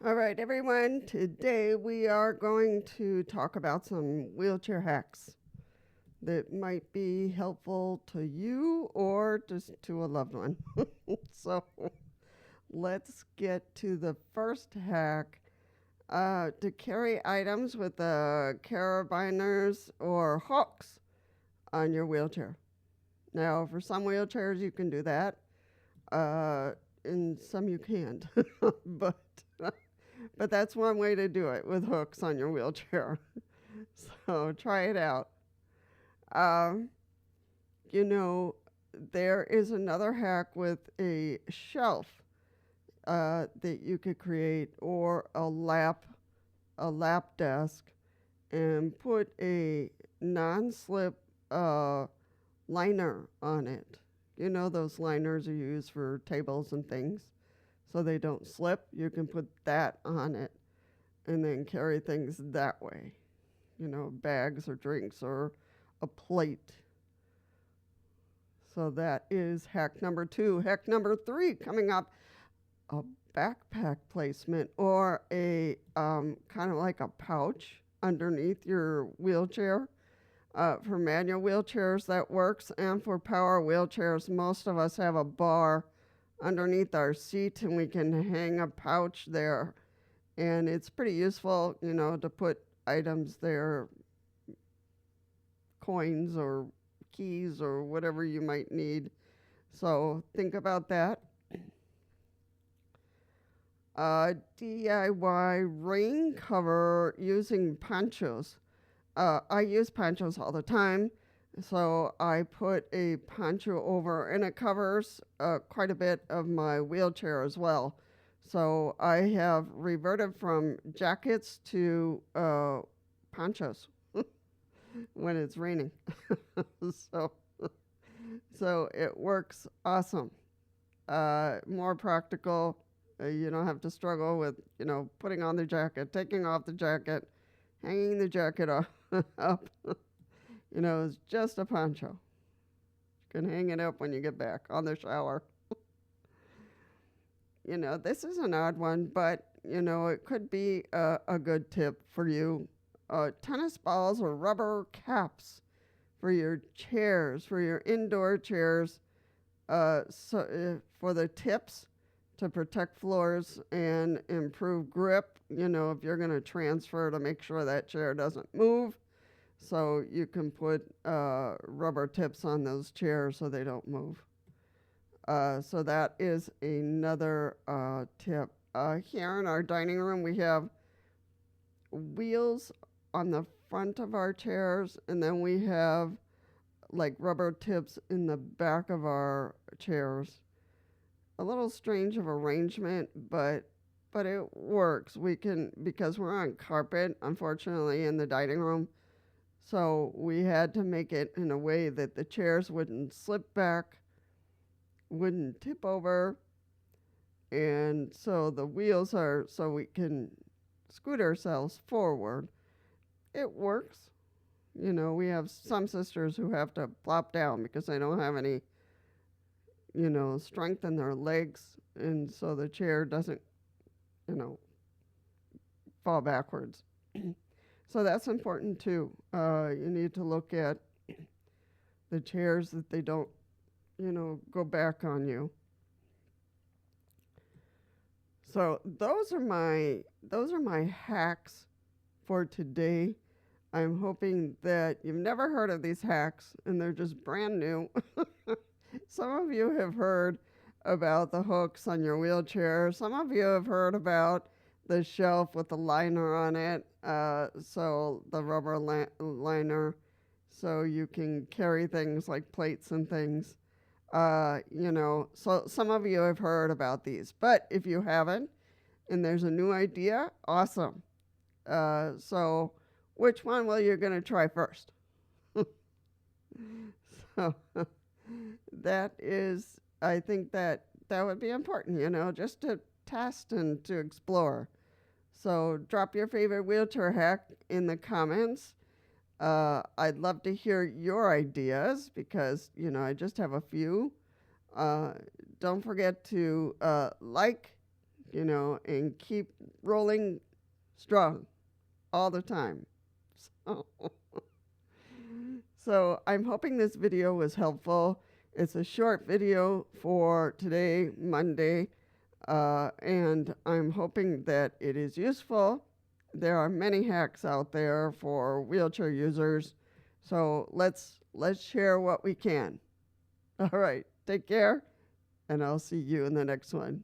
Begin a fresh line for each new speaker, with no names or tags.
All right, everyone. Today we are going to talk about some wheelchair hacks that might be helpful to you or just to a loved one. So let's get to the first hack. To carry items with carabiners or hooks on your wheelchair. Now, for some wheelchairs, you can do that. Uh, and some you can't. but but that's one way to do it with hooks on your wheelchair. So try it out. Um, you know, there is another hack with a shelf that you could create, or a lap desk, and put a non-slip uh, liner on it. You know those liners you use for tables and things, so they don't slip. You can put that on it and then carry things that way. Bags or drinks or a plate. So that is hack number 2. Hack number 3 coming up, a backpack placement or a kind of like a pouch underneath your wheelchair. For manual wheelchairs, that works. And for power wheelchairs, most of us have a bar underneath our seat and we can hang a pouch there. And it's pretty useful, to put items there, coins or keys or whatever you might need. So think about that. DIY rain cover using ponchos. I use ponchos all the time, so I put a poncho over, and it covers quite a bit of my wheelchair as well. So I have reverted from jackets to ponchos when it's raining. so, so it works awesome. More practical. You don't have to struggle with, putting on the jacket, taking off the jacket, hanging the jacket up. It's just a poncho. You can hang it up when you get back on the shower. This is an odd one, but, it could be a good tip for you. Tennis balls or rubber caps for your chairs, for your indoor chairs, for the tips to protect floors and improve grip, if you're going to transfer to make sure that chair doesn't move. So you can put rubber tips on those chairs so they don't move. So that is another tip. Here in our dining room, we have wheels on the front of our chairs, and then we have like rubber tips in the back of our chairs. A little strange of arrangement, but it works. We can, because we're on carpet, unfortunately, in the dining room. So we had to make it in a way that the chairs wouldn't slip back, wouldn't tip over. And so the wheels are so we can scoot ourselves forward. It works. We have some sisters who have to plop down because they don't have any, strength in their legs. And so the chair doesn't, fall backwards. So that's important too. You need to look at the chairs that they don't, go back on you. So those are my hacks for today. I'm hoping that you've never heard of these hacks and they're just brand new. Some of you have heard about the hooks on your wheelchair. Some of you have heard about the shelf with the liner on it, so the rubber liner, so you can carry things like plates and things. So some of you have heard about these, but if you haven't, and there's a new idea, awesome. So which one will you going to try first? So that is, I think that would be important, just to test and to explore. So drop your favorite wheelchair hack in the comments. I'd love to hear your ideas because, I just have a few. Don't forget to like, and keep rolling strong all the time. So, so I'm hoping this video was helpful. It's a short video for today, Monday, and I'm hoping that it is useful. There are many hacks out there for wheelchair users, so let's share what we can. All right, take care, and I'll see you in the next one.